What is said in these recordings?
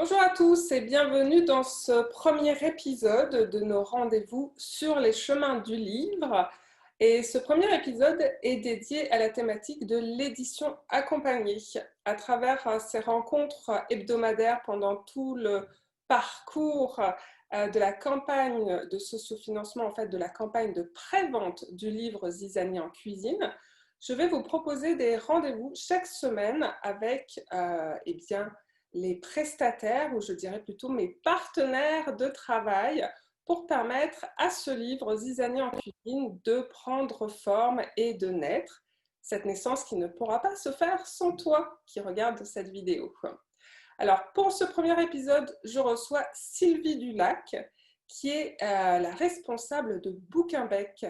Bonjour à tous et bienvenue dans ce premier épisode de nos rendez-vous sur les chemins du livre. Et ce premier épisode est dédié à la thématique de l'édition accompagnée. À travers ces rencontres hebdomadaires pendant tout le parcours de la campagne de sociofinancement, en fait de la campagne de pré-vente du livre Zizanie en cuisine, je vais vous proposer des rendez-vous chaque semaine avec les prestataires, ou je dirais plutôt mes partenaires de travail, pour permettre à ce livre Zizanie en cuisine de prendre forme et de naître. Cette naissance qui ne pourra pas se faire sans toi qui regarde cette vidéo. Alors pour ce premier épisode, je reçois Sylvie Dulac, qui est la responsable de Bouquinbec.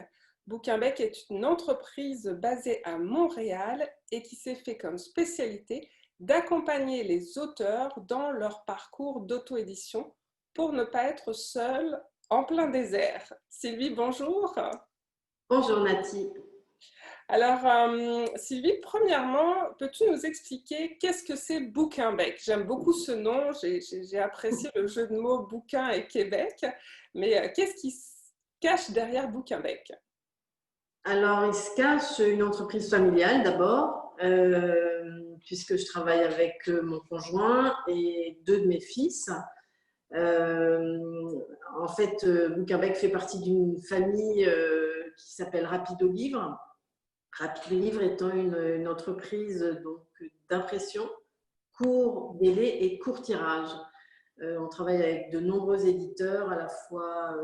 Bouquinbec est une entreprise basée à Montréal et qui s'est fait comme spécialité d'accompagner les auteurs dans leur parcours d'auto-édition pour ne pas être seuls en plein désert. Sylvie, bonjour. Bonjour Nati. Alors, Sylvie, premièrement, peux-tu nous expliquer qu'est-ce que c'est Bouquinbec? J'aime beaucoup ce nom, j'ai apprécié le jeu de mots bouquin et Québec, mais qu'est-ce qui se cache derrière Bouquinbec? Alors, il se cache une entreprise familiale d'abord, puisque je travaille avec mon conjoint et deux de mes fils. En fait, Bouquinbec fait partie d'une famille qui s'appelle Rapido Livre. Rapido Livre étant une entreprise d'impression, court délai et court tirage. On travaille avec de nombreux éditeurs, à la fois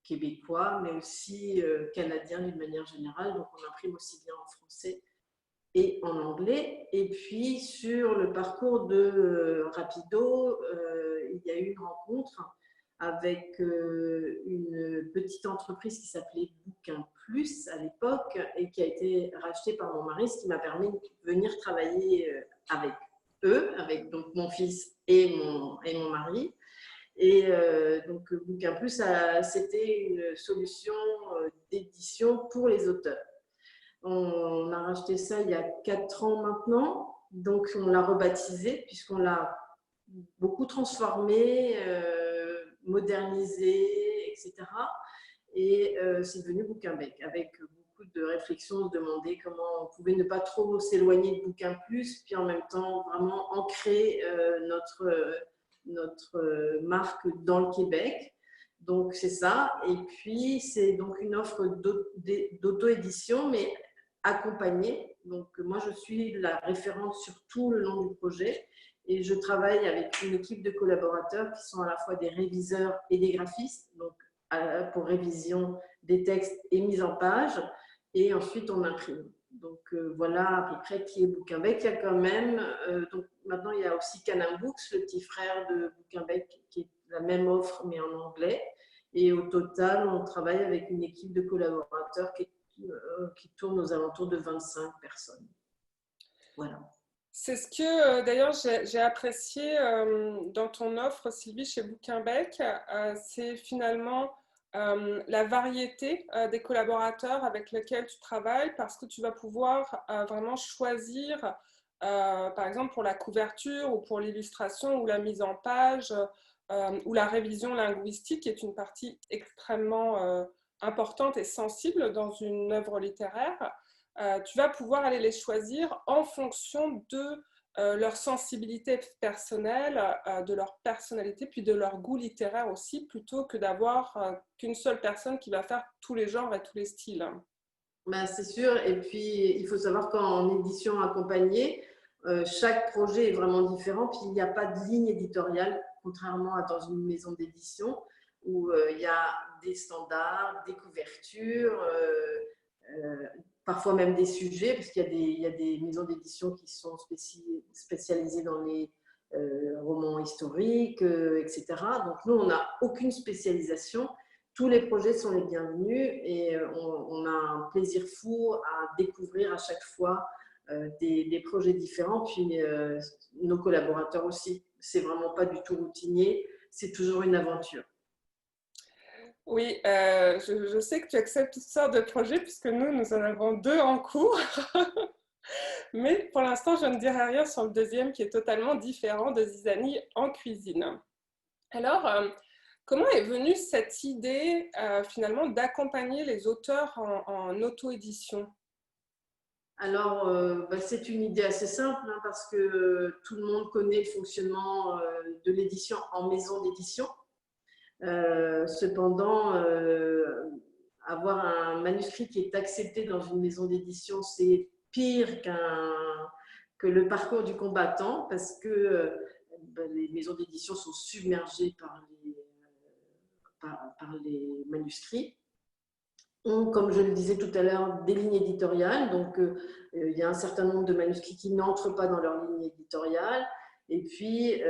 québécois, mais aussi canadiens d'une manière générale. Donc, on imprime aussi bien en français et en anglais. Et puis, sur le parcours de Rapido, il y a eu une rencontre avec une petite entreprise qui s'appelait Bouquin Plus à l'époque et qui a été rachetée par mon mari, ce qui m'a permis de venir travailler avec eux, avec donc mon fils et mon mari. Et donc, Bouquin Plus, c'était une solution d'édition pour les auteurs. On a racheté ça il y a 4 ans maintenant. Donc, on l'a rebaptisé puisqu'on l'a beaucoup transformé, modernisé, etc. Et c'est devenu Bouquinbec avec beaucoup de réflexions, se demander comment on pouvait ne pas trop s'éloigner de Bouquin Plus, puis en même temps vraiment ancrer notre marque dans le Québec. Donc c'est ça. Et puis c'est donc une offre d'auto-édition, mais accompagnée. Donc moi je suis la référente sur tout le long du projet. Et je travaille avec une équipe de collaborateurs qui sont à la fois des réviseurs et des graphistes, donc pour révision des textes et mise en page. Et ensuite, on imprime. Donc voilà à peu près qui est Bouquinbec. Il y a quand même, donc maintenant il y a aussi Canin Books, le petit frère de Bouquinbec, qui est la même offre mais en anglais. Et au total, on travaille avec une équipe de collaborateurs qui tourne aux alentours de 25 personnes. Voilà. C'est ce que d'ailleurs j'ai apprécié dans ton offre, Sylvie, chez Bouquinbec, c'est finalement la variété des collaborateurs avec lesquels tu travailles, parce que tu vas pouvoir vraiment choisir, par exemple pour la couverture ou pour l'illustration ou la mise en page ou la révision linguistique, qui est une partie extrêmement importante et sensible dans une œuvre littéraire. Tu vas pouvoir aller les choisir en fonction de leur sensibilité personnelle, de leur personnalité, puis de leur goût littéraire aussi, plutôt que d'avoir qu'une seule personne qui va faire tous les genres et tous les styles. Ben, c'est sûr. Et puis, il faut savoir qu'en édition accompagnée, chaque projet est vraiment différent. Puis, il n'y a pas de ligne éditoriale, contrairement à dans une maison d'édition où il y a des standards, des couvertures, parfois même des sujets, parce qu'il y a des maisons d'édition qui sont spécialisées dans les romans historiques, etc. Donc, nous, on n'a aucune spécialisation. Tous les projets sont les bienvenus et on a un plaisir fou à découvrir à chaque fois des projets différents. Puis nos collaborateurs aussi. C'est vraiment pas du tout routinier, c'est toujours une aventure. Oui, je sais que tu acceptes toutes sortes de projets puisque nous en avons deux en cours. Mais pour l'instant, je ne dirai rien sur le deuxième qui est totalement différent de Zizanie en cuisine. Alors, comment est venue cette idée finalement d'accompagner les auteurs en auto-édition? Alors, c'est une idée assez simple hein, parce que tout le monde connaît le fonctionnement de l'édition en maison d'édition. Cependant, avoir un manuscrit qui est accepté dans une maison d'édition, c'est pire que le parcours du combattant parce que les maisons d'édition sont submergées par les manuscrits. Ont, comme je le disais tout à l'heure, des lignes éditoriales. Donc, il y a un certain nombre de manuscrits qui n'entrent pas dans leur ligne éditoriale. Et puis,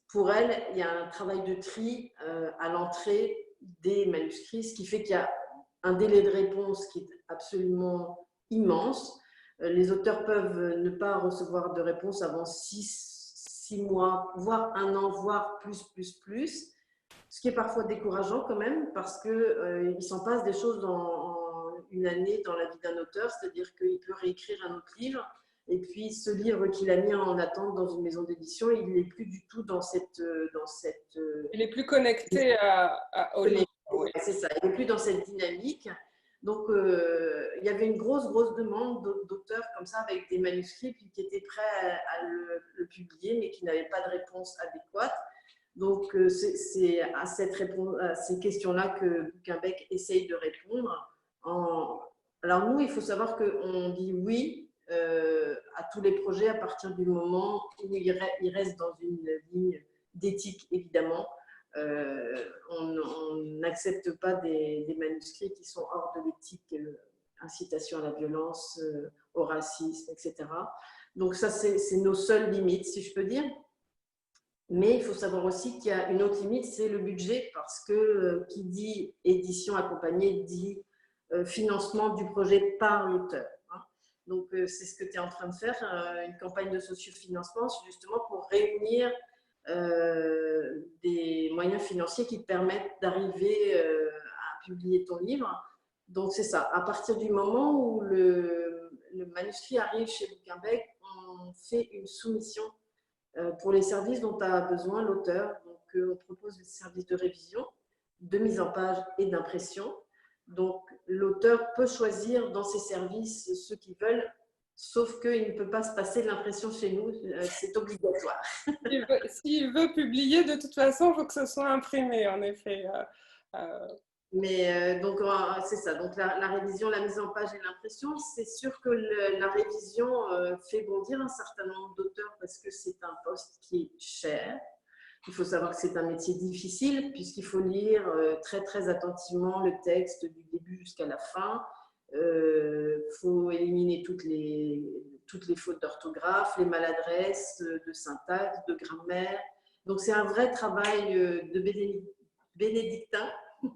pour elles, il y a un travail de tri à l'entrée des manuscrits, ce qui fait qu'il y a un délai de réponse qui est absolument immense. Les auteurs peuvent ne pas recevoir de réponse avant 6 mois, voire un an, voire plus. Ce qui est parfois décourageant quand même, parce qu'il s'en passe des choses en une année dans la vie d'un auteur, c'est-à-dire qu'il peut réécrire un autre livre, et puis ce livre qu'il a mis en attente dans une maison d'édition, il n'est plus du tout dans cette Il est plus connecté au livre. Oui. c'est ça, il n'est plus dans cette dynamique. Donc, il y avait une grosse demande d'auteurs comme ça, avec des manuscrits qui étaient prêts à le publier, mais qui n'avaient pas de réponse adéquate. Donc, c'est à ces questions-là que Bouquinbec essaye de répondre. Alors, nous, il faut savoir qu'on dit oui à tous les projets à partir du moment où ils restent dans une ligne d'éthique, évidemment. On n'accepte pas des manuscrits qui sont hors de l'éthique, incitation à la violence, au racisme, etc. Donc, ça, c'est nos seules limites, si je peux dire. Mais il faut savoir aussi qu'il y a une autre limite, c'est le budget, parce que qui dit édition accompagnée dit financement du projet par l'auteur. Hein. Donc, c'est ce que tu es en train de faire, une campagne de sociofinancement, justement pour réunir des moyens financiers qui te permettent d'arriver à publier ton livre. Donc, c'est ça. À partir du moment où le manuscrit arrive chez Bouquinbec, on fait une soumission pour les services dont a besoin l'auteur. Donc, on propose des services de révision, de mise en page et d'impression. Donc, l'auteur peut choisir dans ses services ceux qu'ils veulent, sauf qu'il ne peut pas se passer l'impression chez nous, c'est obligatoire. S'il veut publier, de toute façon, il faut que ce soit imprimé, en effet. Mais donc, c'est ça. Donc, la révision, la mise en page et l'impression, c'est sûr que la révision fait bondir un certain nombre d'auteurs parce que c'est un poste qui est cher. Il faut savoir que c'est un métier difficile puisqu'il faut lire très attentivement le texte du début jusqu'à la fin. Il faut éliminer toutes les fautes d'orthographe, les maladresses de syntaxe, de grammaire. Donc, c'est un vrai travail de bénédictin.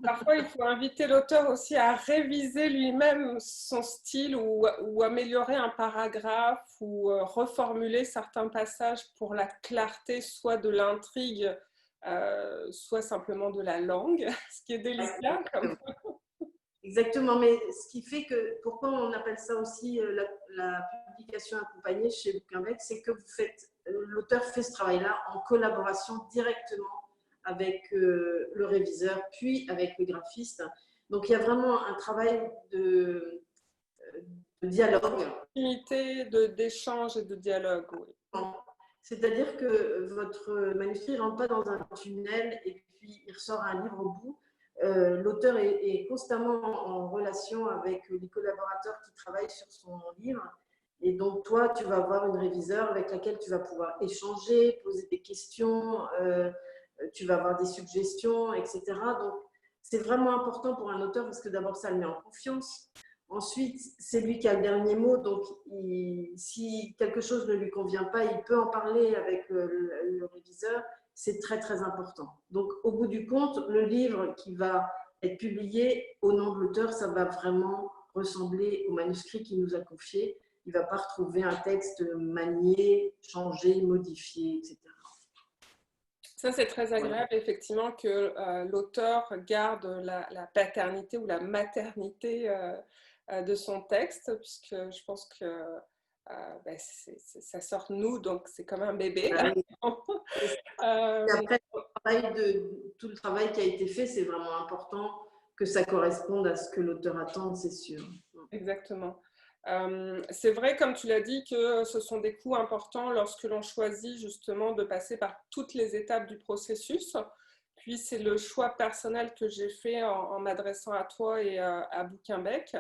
Parfois, il faut inviter l'auteur aussi à réviser lui-même son style ou améliorer un paragraphe ou reformuler certains passages pour la clarté, soit de l'intrigue, soit simplement de la langue, ce qui est délicat. Exactement, mais ce qui fait que, pourquoi on appelle ça aussi la publication accompagnée chez Bouquinbec, c'est que l'auteur fait ce travail-là en collaboration directement avec le réviseur, puis avec le graphiste. Donc, il y a vraiment un travail de dialogue. D'échange et de dialogue, oui. C'est-à-dire que votre manuscrit ne rentre pas dans un tunnel et puis il ressort un livre au bout. L'auteur est constamment en relation avec les collaborateurs qui travaillent sur son livre. Et donc, toi, tu vas avoir une réviseure avec laquelle tu vas pouvoir échanger, poser des questions, tu vas avoir des suggestions, etc. Donc, c'est vraiment important pour un auteur parce que d'abord, ça le met en confiance. Ensuite, c'est lui qui a le dernier mot. Donc, si quelque chose ne lui convient pas, il peut en parler avec le réviseur. C'est très important. Donc, au bout du compte, le livre qui va être publié au nom de l'auteur, ça va vraiment ressembler au manuscrit qu'il nous a confié. Il ne va pas retrouver un texte manié, changé, modifié, etc. Ça, c'est très agréable, effectivement, que l'auteur garde la paternité ou la maternité de son texte, puisque je pense que ben, ça sort de nous, donc c'est comme un bébé. Ah oui. Et Euh, après, tout le travail qui a été fait, c'est vraiment important que ça corresponde à ce que l'auteur attend, c'est sûr. Exactement. C'est vrai, comme tu l'as dit, que ce sont des coûts importants lorsque l'on choisit justement de passer par toutes les étapes du processus. Puis c'est le choix personnel que j'ai fait en m'adressant à toi et à Bouquinbec,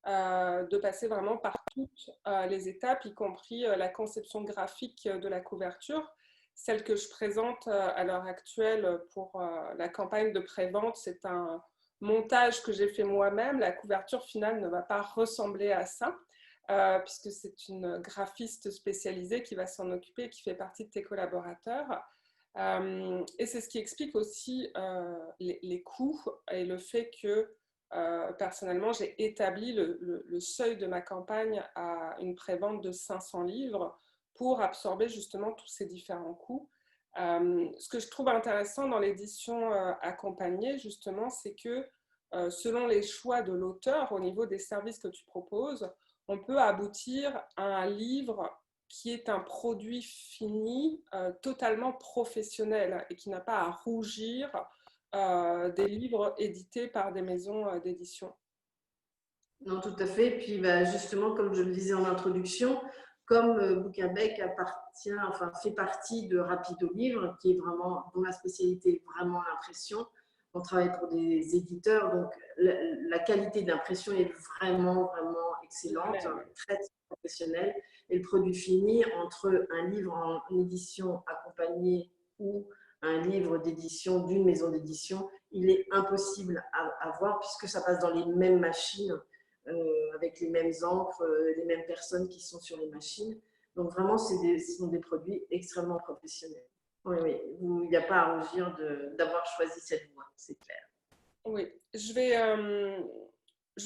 de passer vraiment par toutes les étapes, y compris la conception graphique de la couverture. Celle que je présente à l'heure actuelle pour la campagne de prévente, c'est un montage que j'ai fait moi-même. La couverture finale ne va pas ressembler à ça, puisque c'est une graphiste spécialisée qui va s'en occuper et qui fait partie de tes collaborateurs. Et c'est ce qui explique aussi les coûts et le fait que personnellement, j'ai établi le seuil de ma campagne à une prévente de 500 livres pour absorber justement tous ces différents coûts. Ce que je trouve intéressant dans l'édition accompagnée, justement, c'est que selon les choix de l'auteur au niveau des services que tu proposes, on peut aboutir à un livre qui est un produit fini totalement professionnel et qui n'a pas à rougir des livres édités par des maisons d'édition. Non, tout à fait. Et puis, bah, justement, comme je le disais en introduction, comme Bouquinbec enfin, fait partie de Rapido Livre, qui est vraiment, dont la spécialité est vraiment l'impression. On travaille pour des éditeurs, donc la qualité d'impression est vraiment, vraiment excellente, très professionnelle. Et le produit fini, entre un livre en édition accompagnée ou un livre d'édition d'une maison d'édition, il est impossible à voir puisque ça passe dans les mêmes machines avec les mêmes encres, les mêmes personnes qui sont sur les machines. Donc vraiment, ce sont des produits extrêmement professionnels. Oui, oui, il n'y a pas à rougir d'avoir choisi cette voie, c'est clair. Oui, je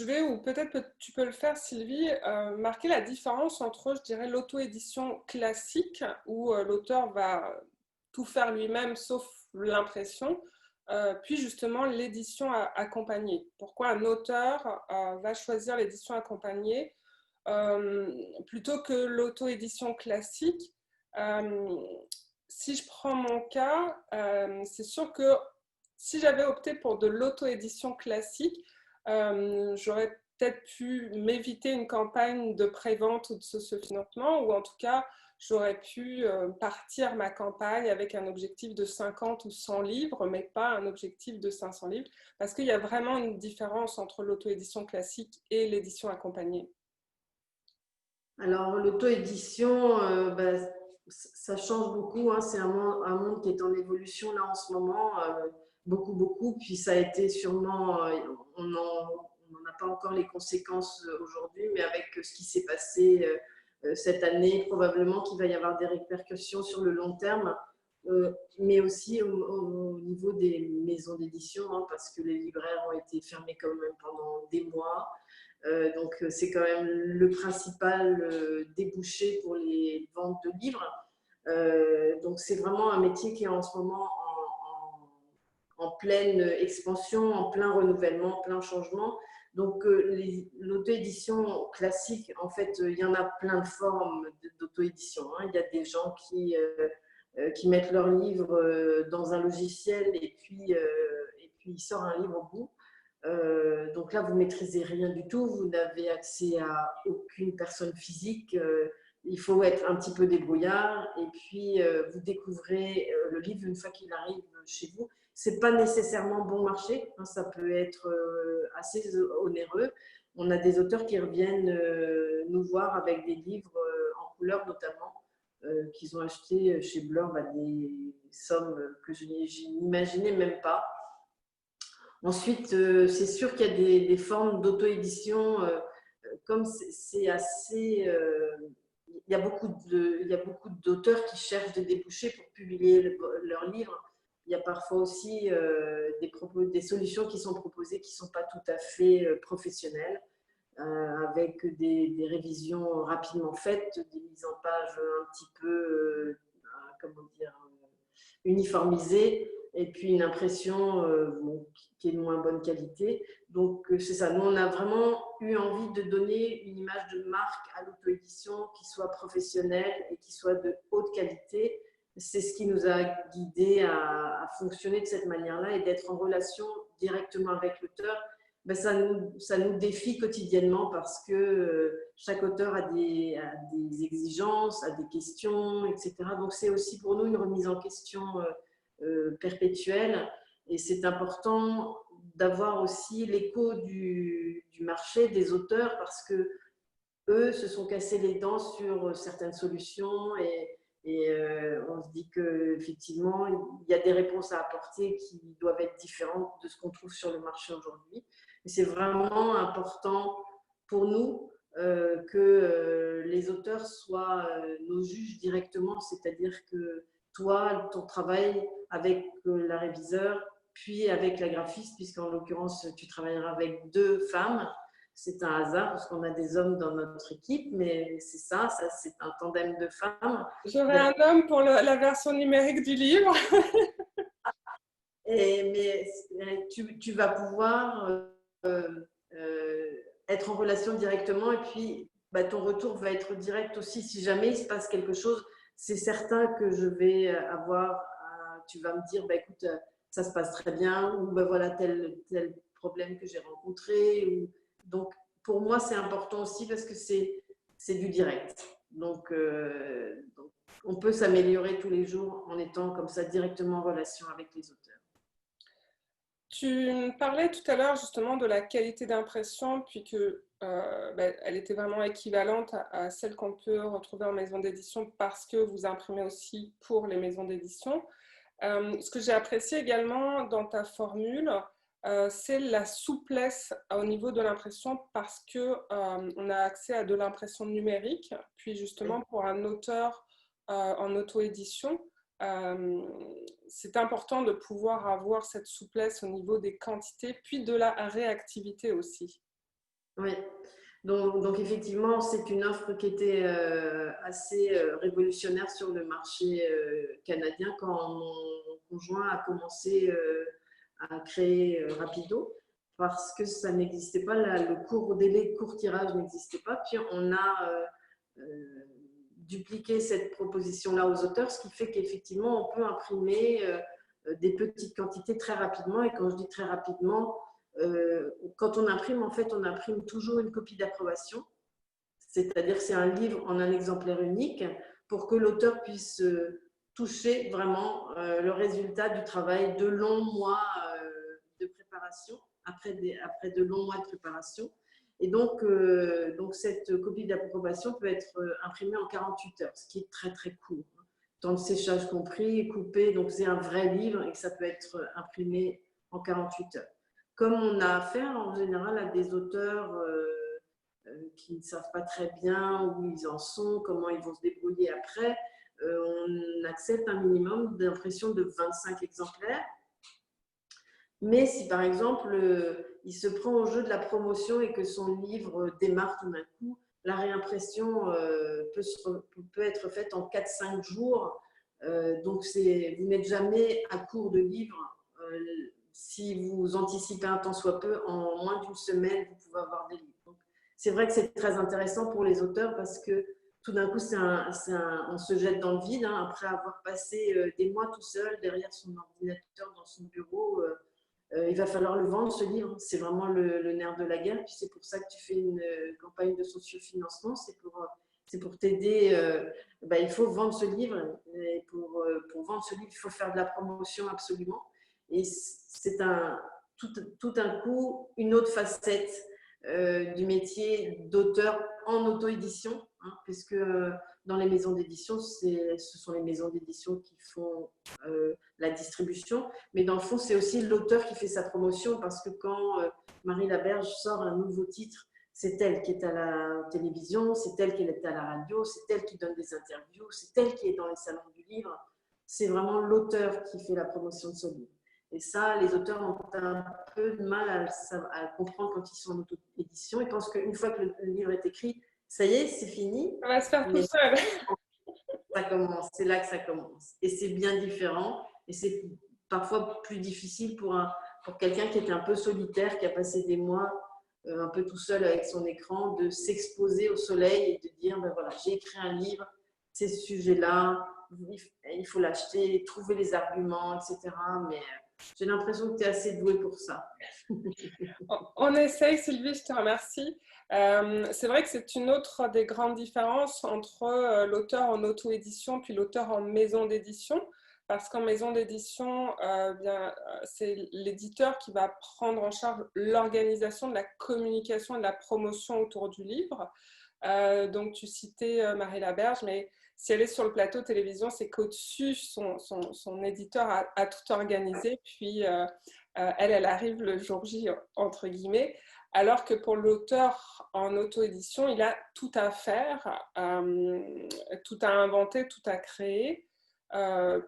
vais ou peut-être tu peux le faire, Sylvie, marquer la différence entre, je dirais, l'auto-édition classique, où l'auteur va tout faire lui-même sauf l'impression, puis justement l'édition accompagnée. Pourquoi un auteur va choisir l'édition accompagnée plutôt que l'auto-édition classique? Euh, Si je prends mon cas, c'est sûr que si j'avais opté pour de l'auto-édition classique, j'aurais peut-être pu m'éviter une campagne de pré-vente ou de sociofinancement, ou en tout cas, j'aurais pu partir ma campagne avec un objectif de 50 ou 100 livres, mais pas un objectif de 500 livres, parce qu'il y a vraiment une différence entre l'auto-édition classique et l'édition accompagnée. Alors, l'auto-édition, ça change beaucoup. Hein. C'est un monde qui est en évolution là en ce moment, beaucoup, beaucoup. Puis ça a été sûrement, on n'en a pas encore les conséquences aujourd'hui, mais avec ce qui s'est passé cette année, probablement qu'il va y avoir des répercussions sur le long terme, mais aussi au niveau des maisons d'édition, hein, parce que les libraires ont été fermés quand même pendant des mois. Donc, c'est quand même le principal débouché pour les ventes de livres. Donc, c'est vraiment un métier qui est en ce moment en pleine expansion, en plein renouvellement, en plein changement. Donc, l'auto-édition classique, en fait, il y en a plein de formes d'auto-édition. Hein. Il y a des gens qui mettent leur livre dans un logiciel et puis il sort un livre au bout. Donc là, vous ne maîtrisez rien du tout, vous n'avez accès à aucune personne physique, il faut être un petit peu débrouillard et puis vous découvrez le livre une fois qu'il arrive chez vous. Ce n'est pas nécessairement bon marché, hein, ça peut être assez onéreux. On a des auteurs qui reviennent nous voir avec des livres en couleur notamment, qu'ils ont achetés chez Blur, des sommes que je n'imaginais même pas. Ensuite, c'est sûr qu'il y a des formes d'auto-édition, comme c'est assez. Il y a beaucoup d'auteurs qui cherchent des débouchés pour publier leurs livres. Il y a parfois aussi des solutions qui sont proposées qui ne sont pas tout à fait professionnelles, avec des révisions rapidement faites, des mises en page un petit peu, comment dire, uniformisées. et puis une impression bon, qui est de moins bonne qualité. Donc, c'est ça. Nous, on a vraiment eu envie de donner une image de marque à l'auto-édition qui soit professionnelle et qui soit de haute qualité. C'est ce qui nous a guidés à fonctionner de cette manière-là et d'être en relation directement avec l'auteur. Ben, ça nous défie quotidiennement parce que chaque auteur a des exigences, a des questions, etc. Donc, c'est aussi pour nous une remise en question perpétuelle. Et c'est important d'avoir aussi l'écho du marché, des auteurs, parce que eux se sont cassés les dents sur certaines solutions et on se dit qu'effectivement, il y a des réponses à apporter qui doivent être différentes de ce qu'on trouve sur le marché aujourd'hui. Et c'est vraiment important pour nous que les auteurs soient nos juges directement, c'est-à-dire que toi, ton travail avec la réviseur, puis avec la graphiste, puisqu'en l'occurrence, tu travailleras avec 2 femmes. C'est un hasard parce qu'on a des hommes dans notre équipe, mais c'est ça c'est un tandem de femmes. J'aurai un homme pour la version numérique du livre. Mais tu vas pouvoir être en relation directement et puis bah, ton retour va être direct aussi. Si jamais il se passe quelque chose, c'est certain que je vais avoir, tu vas me dire, bah, écoute, ça se passe très bien, ou bah, voilà tel problème que j'ai rencontré. Donc, pour moi, c'est important aussi parce que c'est du direct. Donc, on peut s'améliorer tous les jours en étant comme ça directement en relation avec les auteurs. Tu parlais tout à l'heure justement de la qualité d'impression, puis que elle était vraiment équivalente à celle qu'on peut retrouver en maison d'édition parce que vous imprimez aussi pour les maisons d'édition. Ce que j'ai apprécié également dans ta formule, c'est la souplesse au niveau de l'impression parce que on a accès à de l'impression numérique, puis justement pour un auteur en auto-édition, c'est important de pouvoir avoir cette souplesse au niveau des quantités, puis de la réactivité aussi. Oui, donc effectivement, c'est une offre qui était assez révolutionnaire sur le marché canadien quand mon conjoint a commencé à créer Rapido, parce que ça n'existait pas, le court délai de court tirage n'existait pas. Puis on a dupliqué cette proposition-là aux auteurs, ce qui fait qu'effectivement, on peut imprimer des petites quantités très rapidement. Et quand je dis très rapidement, quand on imprime, en fait, on imprime toujours une copie d'approbation, c'est-à-dire que c'est un livre en un exemplaire unique pour que l'auteur puisse toucher vraiment le résultat du travail de longs mois de préparation, après de longs mois de préparation. Et donc cette copie d'approbation peut être imprimée en 48 heures, ce qui est très très court. Temps de séchage compris, coupé, donc c'est un vrai livre et que ça peut être imprimé en 48 heures. Comme on a affaire en général à des auteurs qui ne savent pas très bien où ils en sont, comment ils vont se débrouiller après, on accepte un minimum d'impression de 25 exemplaires. Mais si par exemple, il se prend au jeu de la promotion et que son livre démarre tout d'un coup, la réimpression peut être faite en 4-5 jours. Donc, vous n'êtes jamais à court de livres. Si vous anticipez un tant soit peu, en moins d'une semaine, vous pouvez avoir des livres. C'est vrai que c'est très intéressant pour les auteurs parce que tout d'un coup, on se jette dans le vide après avoir passé des mois tout seul derrière son ordinateur dans son bureau. Il va falloir le vendre, ce livre. C'est vraiment le nerf de la guerre. Puis c'est pour ça que tu fais une campagne de sociofinancement. C'est pour t'aider. Il faut vendre ce livre. Et pour vendre ce livre, il faut faire de la promotion absolument. Et c'est tout un coup une autre facette du métier d'auteur en auto-édition, puisque dans les maisons d'édition, ce sont les maisons d'édition qui font la distribution, mais dans le fond, c'est aussi l'auteur qui fait sa promotion, parce que quand Marie Laberge sort un nouveau titre, c'est elle qui est à la télévision, c'est elle qui est à la radio, c'est elle qui donne des interviews, c'est elle qui est dans les salons du livre. C'est vraiment l'auteur qui fait la promotion de son livre. Et ça, les auteurs ont un peu de mal à comprendre quand ils sont en auto-édition. Ils pensent qu'une fois que le livre est écrit, ça y est, c'est fini. Ça va se faire tout seul. Ça commence, c'est là que ça commence. Et c'est bien différent. Et c'est parfois plus difficile pour quelqu'un qui était un peu solitaire, qui a passé des mois un peu tout seul avec son écran, de s'exposer au soleil et de dire, ben voilà, j'ai écrit un livre, c'est ce sujet-là, il faut l'acheter, trouver les arguments, etc. Mais j'ai l'impression que tu es assez douée pour ça. On essaye, Sylvie, je te remercie. C'est vrai que c'est une autre des grandes différences entre l'auteur en auto-édition puis l'auteur en maison d'édition. Parce qu'en maison d'édition, c'est l'éditeur qui va prendre en charge l'organisation de la communication et de la promotion autour du livre. Donc, tu citais Marie Laberge, mais si elle est sur le plateau télévision, c'est qu'au-dessus, son éditeur a tout organisé, puis elle arrive le jour J, entre guillemets, alors que pour l'auteur en auto-édition, il a tout à faire, tout à inventer, tout à créer.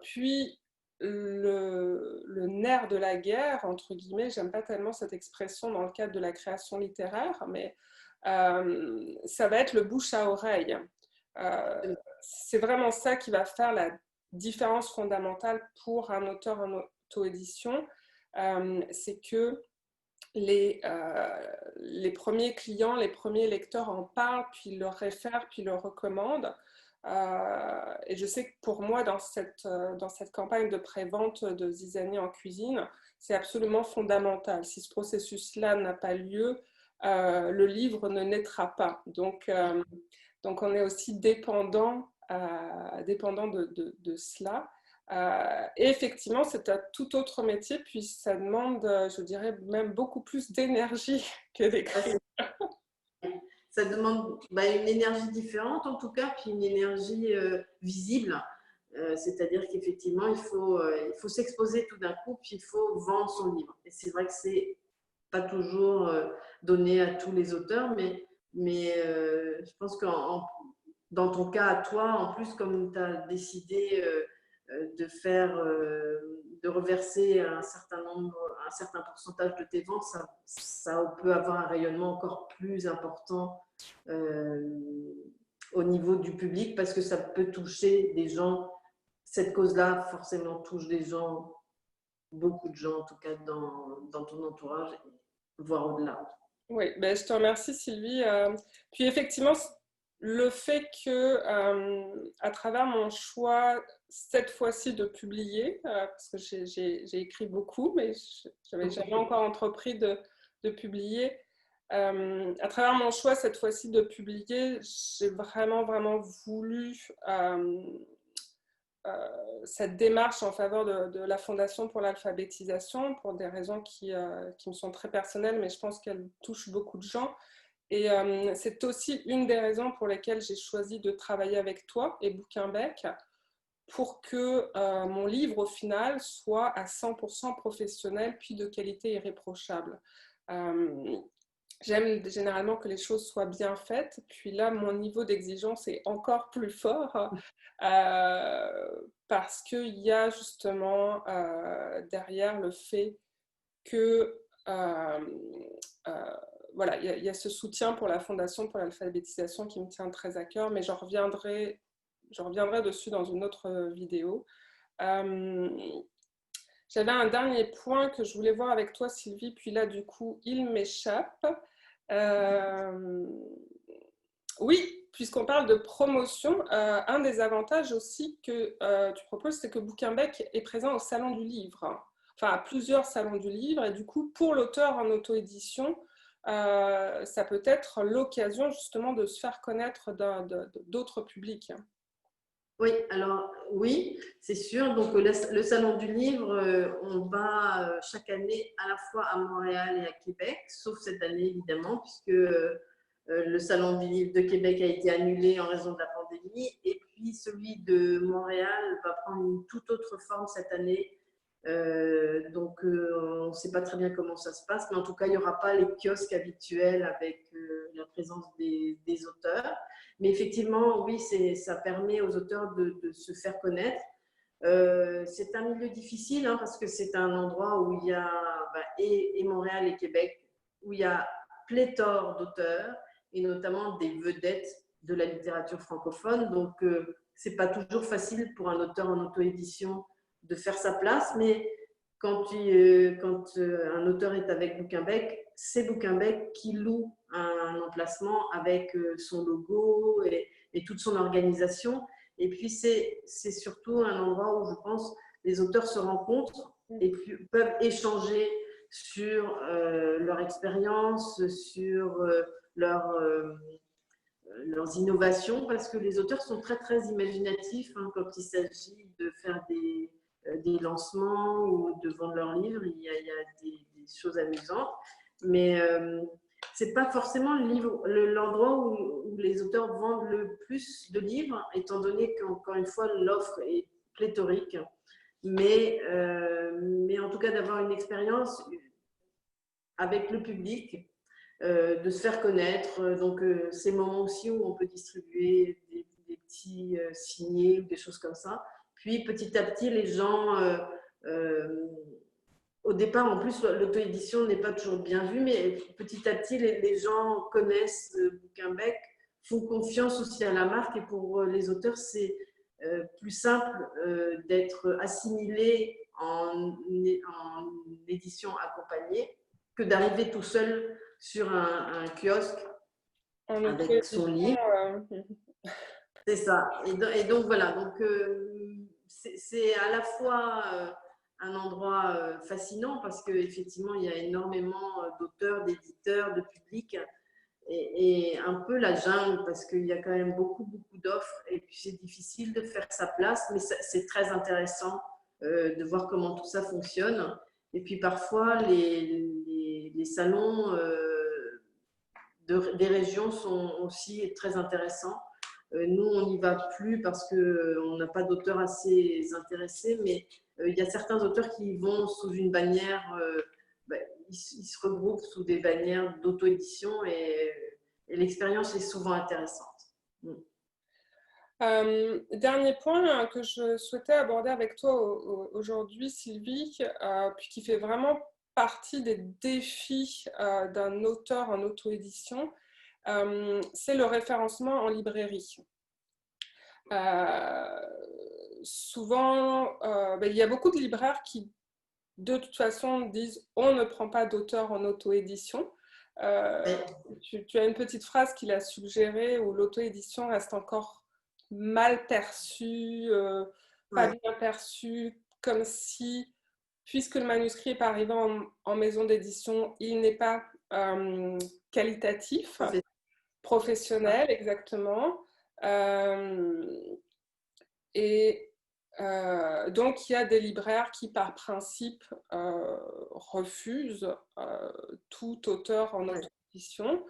Puis, le nerf de la guerre, entre guillemets, j'aime pas tellement cette expression dans le cadre de la création littéraire, mais ça va être le bouche à oreille. C'est vraiment ça qui va faire la différence fondamentale pour un auteur en auto-édition. C'est que les premiers clients, les premiers lecteurs en parlent, puis le réfèrent, puis le recommandent. Et je sais que pour moi, dans cette campagne de pré-vente de Zizanie en cuisine, c'est absolument fondamental. Si ce processus-là n'a pas lieu, le livre ne naîtra pas. Donc on est aussi dépendant de cela. Et effectivement, c'est un tout autre métier, puis ça demande, je dirais, même beaucoup plus d'énergie que d'écrire. Ça demande une énergie différente en tout cas, puis une énergie visible. C'est-à-dire qu'effectivement, il faut s'exposer tout d'un coup, puis il faut vendre son livre. Et c'est vrai que c'est pas toujours donné à tous les auteurs, mais je pense que dans ton cas à toi, en plus, comme tu as décidé de reverser un certain pourcentage de tes ventes, ça peut avoir un rayonnement encore plus important au niveau du public parce que ça peut toucher des gens. Cette cause-là, forcément, touche des gens, beaucoup de gens, en tout cas dans ton entourage, voire au-delà. Oui, ben, je te remercie Sylvie. Puis effectivement, le fait que à travers mon choix cette fois-ci de publier, parce que j'ai écrit beaucoup, mais je n'avais jamais encore entrepris de publier. À travers mon choix cette fois-ci de publier, j'ai vraiment, vraiment voulu cette démarche en faveur de la Fondation pour l'alphabétisation, pour des raisons qui me sont très personnelles, mais je pense qu'elles touchent beaucoup de gens. Et c'est aussi une des raisons pour lesquelles j'ai choisi de travailler avec toi et Bouquinbec, pour que mon livre, au final, soit à 100% professionnel, puis de qualité irréprochable. J'aime généralement que les choses soient bien faites, puis là, mon niveau d'exigence est encore plus fort parce qu'il y a justement derrière le fait que voilà, il y a ce soutien pour la Fondation pour l'alphabétisation qui me tient très à cœur, mais j'en reviendrai dessus dans une autre vidéo. J'avais un dernier point que je voulais voir avec toi, Sylvie, puis là, du coup, il m'échappe. Oui, puisqu'on parle de promotion, un des avantages aussi que tu proposes, c'est que Bouquinbec est présent au Salon du Livre, enfin à plusieurs salons du livre, et du coup, pour l'auteur en auto-édition, ça peut être l'occasion justement de se faire connaître d'autres publics. Oui, alors oui, c'est sûr. Donc le Salon du Livre, on va chaque année à la fois à Montréal et à Québec, sauf cette année évidemment, puisque le Salon du Livre de Québec a été annulé en raison de la pandémie, et puis celui de Montréal va prendre une toute autre forme cette année. Donc on ne sait pas très bien comment ça se passe, mais en tout cas il n'y aura pas les kiosques habituels avec la présence des auteurs. Mais effectivement, oui, ça permet aux auteurs de se faire connaître. C'est un milieu difficile parce que c'est un endroit où il y a et Montréal et Québec, où il y a pléthore d'auteurs et notamment des vedettes de la littérature francophone. Donc, c'est pas toujours facile pour un auteur en auto-édition de faire sa place, mais quand un auteur est avec Bouquinbec, c'est Bouquinbec qui loue un emplacement avec son logo et toute son organisation. Et puis, c'est surtout un endroit où je pense les auteurs se rencontrent et peuvent échanger sur leur expérience, sur leurs innovations, parce que les auteurs sont très, très imaginatifs quand il s'agit de faire des lancements ou de vendre leurs livres. Il y a des choses amusantes. Mais ce n'est pas forcément l'endroit où les auteurs vendent le plus de livres, étant donné qu'encore une fois, l'offre est pléthorique. Mais en tout cas, d'avoir une expérience avec le public, de se faire connaître. Donc, ces moments aussi où on peut distribuer des petits signés ou des choses comme ça. Puis, petit à petit, les gens, au départ, en plus, l'auto-édition n'est pas toujours bien vue, mais petit à petit, les gens connaissent Bouquinbec, font confiance aussi à la marque. Et pour les auteurs, c'est plus simple d'être assimilé en édition accompagnée que d'arriver tout seul sur un kiosque avec son livre. C'est ça. Et donc voilà. Donc c'est à la fois un endroit fascinant parce qu'effectivement il y a énormément d'auteurs, d'éditeurs, de publics et un peu la jungle parce qu'il y a quand même beaucoup d'offres et puis c'est difficile de faire sa place, mais c'est très intéressant de voir comment tout ça fonctionne. Et puis parfois les salons des régions sont aussi très intéressants. Nous, on n'y va plus parce qu'on n'a pas d'auteurs assez intéressés, mais il y a certains auteurs qui vont sous une bannière, ils se regroupent sous des bannières d'auto-édition et l'expérience est souvent intéressante. Dernier point que je souhaitais aborder avec toi aujourd'hui, Sylvie, puis qui fait vraiment partie des défis d'un auteur en auto-édition, c'est le référencement en librairie. Souvent, il y a beaucoup de libraires qui, de toute façon, disent « on ne prend pas d'auteur en auto-édition ». Tu as une petite phrase qu'il a suggérée où l'auto-édition reste encore mal perçue, pas bien perçue, comme si, puisque le manuscrit n'est pas arrivé en maison d'édition, il n'est pas qualitatif, professionnel, exactement. Donc, il y a des libraires qui, par principe, refusent tout auteur en auto-édition.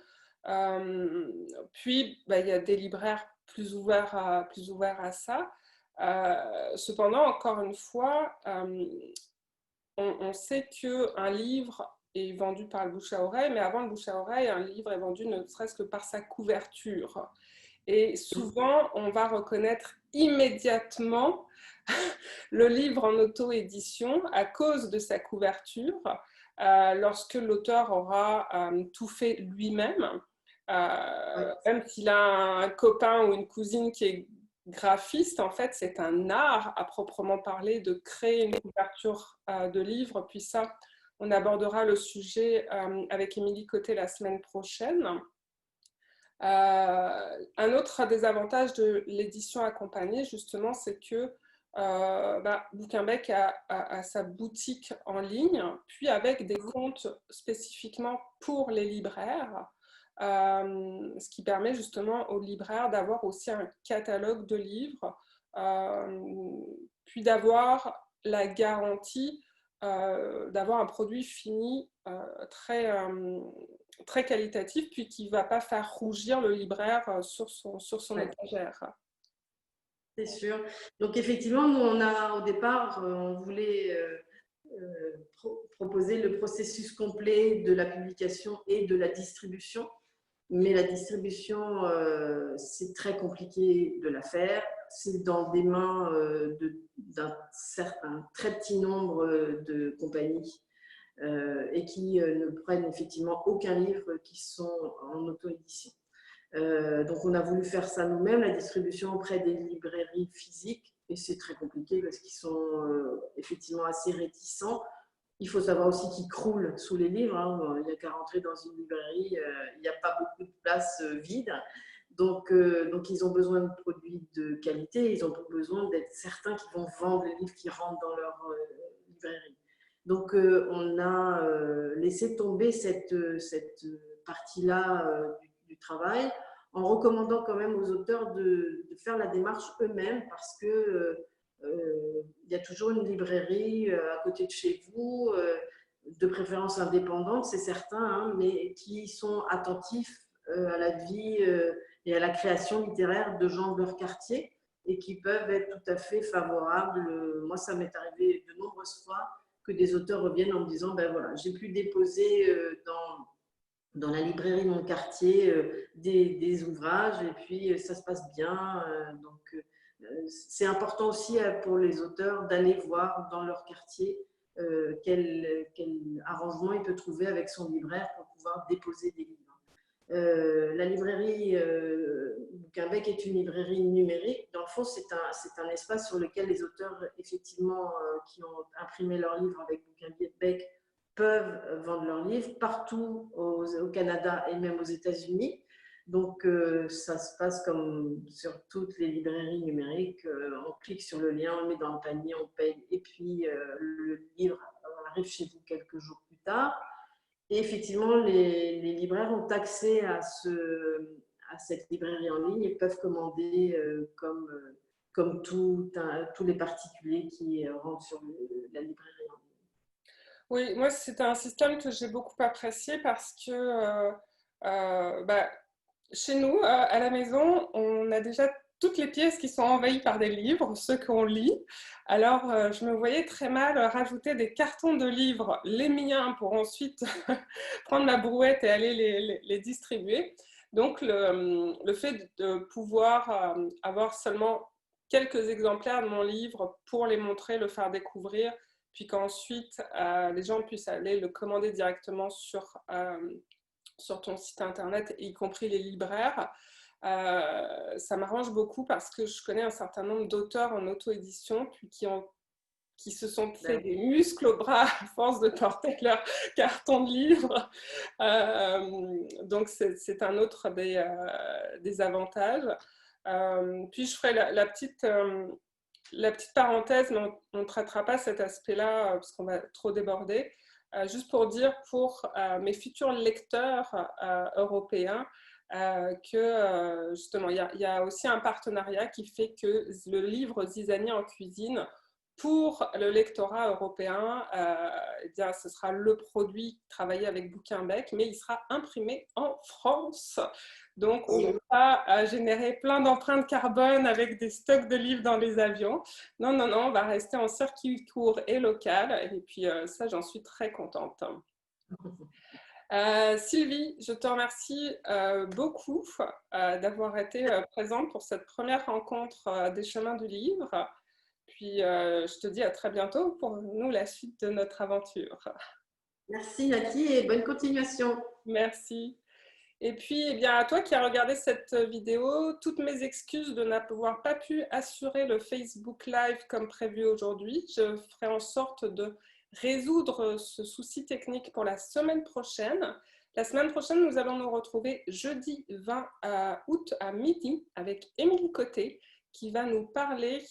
Puis, il y a des libraires plus ouverts à ça. Cependant, encore une fois, on sait qu'un livre est vendu par le bouche à oreille, mais avant le bouche à oreille, un livre est vendu ne serait-ce que par sa couverture. Et souvent, on va reconnaître immédiatement le livre en auto-édition à cause de sa couverture, lorsque l'auteur aura tout fait lui-même. Même s'il a un copain ou une cousine qui est graphiste, en fait, c'est un art à proprement parler de créer une couverture de livre. Puis ça, on abordera le sujet avec Émilie Côté la semaine prochaine. Un autre des avantages de l'édition accompagnée, justement, c'est que Bouquinbec a sa boutique en ligne, puis avec des comptes spécifiquement pour les libraires, ce qui permet justement aux libraires d'avoir aussi un catalogue de livres, puis d'avoir la garantie d'avoir un produit fini très qualitatif, puis qui ne va pas faire rougir le libraire sur son étagère. C'est sûr. Donc effectivement, nous, au départ, on voulait proposer le processus complet de la publication et de la distribution. Mais la distribution, c'est très compliqué de la faire. C'est dans des mains d'un très petit nombre de compagnies et qui ne prennent effectivement aucun livre qui sont en auto-édition. Donc, on a voulu faire ça nous-mêmes, la distribution auprès des librairies physiques. Et c'est très compliqué parce qu'ils sont effectivement assez réticents. Il faut savoir aussi qu'ils croulent sous les livres. Hein. Il n'y a qu'à rentrer dans une librairie, il n'y a pas beaucoup de place vide. Donc, ils ont besoin de produits de qualité. Ils ont besoin d'être certains qu'ils vont vendre les livres qui rentrent dans leur librairie. Donc, on a laissé tomber cette partie-là du travail en recommandant quand même aux auteurs de faire la démarche eux-mêmes parce que il y a toujours une librairie à côté de chez vous, de préférence indépendante, c'est certain, hein, mais qui sont attentifs à la vie et à la création littéraire de gens de leur quartier et qui peuvent être tout à fait favorables. Moi, ça m'est arrivé de nombreuses fois que des auteurs reviennent en me disant, ben voilà, j'ai pu déposer dans la librairie de mon quartier des ouvrages et puis ça se passe bien. Donc, c'est important aussi pour les auteurs d'aller voir dans leur quartier quel arrangement il peut trouver avec son libraire pour pouvoir déposer des livres. La librairie Bouquinbec est une librairie numérique. Dans le fond, c'est un espace sur lequel les auteurs, effectivement, qui ont imprimé leurs livres avec Bouquinbec peuvent vendre leurs livres partout au Canada et même aux États-Unis. Donc, ça se passe comme sur toutes les librairies numériques. On clique sur le lien, on le met dans le panier, on paye, et puis le livre arrive chez vous quelques jours plus tard. Et effectivement, les libraires ont accès à cette librairie en ligne et peuvent commander comme tous les particuliers qui rentrent sur la librairie en ligne. Oui, moi, c'est un système que j'ai beaucoup apprécié parce que chez nous, à la maison, on a déjà toutes les pièces qui sont envahies par des livres, ceux qu'on lit. Alors, je me voyais très mal rajouter des cartons de livres, les miens, pour ensuite prendre ma brouette et aller les distribuer. Donc, le fait de pouvoir avoir seulement quelques exemplaires de mon livre pour les montrer, le faire découvrir, puis qu'ensuite les gens puissent aller le commander directement sur ton site internet, y compris les libraires. Ça m'arrange beaucoup parce que je connais un certain nombre d'auteurs en auto-édition puis qui se sont fait des muscles au bras à force de porter leur carton de livres. Donc c'est un autre des avantages. Puis je ferai la petite parenthèse, mais on ne traitera pas cet aspect-là parce qu'on va trop déborder. Juste pour dire pour mes futurs lecteurs européens que justement, il y a aussi un partenariat qui fait que le livre Zizanie en cuisine, pour le lectorat européen, eh bien, ce sera le produit travaillé avec Bouquinbec, mais il sera imprimé en France. Donc, on ne va pas générer plein d'empreintes carbone avec des stocks de livres dans les avions. Non, non, non, on va rester en circuit court et local. Et puis, ça, j'en suis très contente. Sylvie, je te remercie beaucoup d'avoir été présente pour cette première rencontre des chemins du livre. Puis, je te dis à très bientôt pour nous, la suite de notre aventure. Merci, Nati, et bonne continuation. Merci. Et puis, eh bien, à toi qui as regardé cette vidéo, toutes mes excuses de n'avoir pas pu assurer le Facebook Live comme prévu aujourd'hui. Je ferai en sorte de résoudre ce souci technique pour la semaine prochaine. La semaine prochaine, nous allons nous retrouver jeudi 20 août à midi avec Émilie Côté qui va nous parler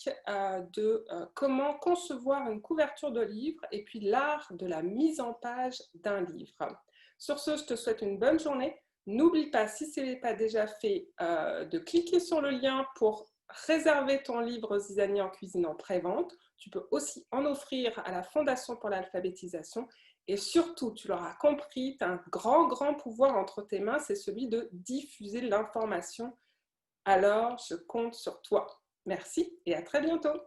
de comment concevoir une couverture de livre et puis l'art de la mise en page d'un livre. Sur ce, je te souhaite une bonne journée. N'oublie pas, si ce n'est pas déjà fait, de cliquer sur le lien pour réserver ton livre Zizanie en cuisine en pré-vente. Tu peux aussi en offrir à la Fondation pour l'alphabétisation. Et surtout, tu l'auras compris, tu as un grand pouvoir entre tes mains, c'est celui de diffuser l'information. Alors, je compte sur toi. Merci et à très bientôt.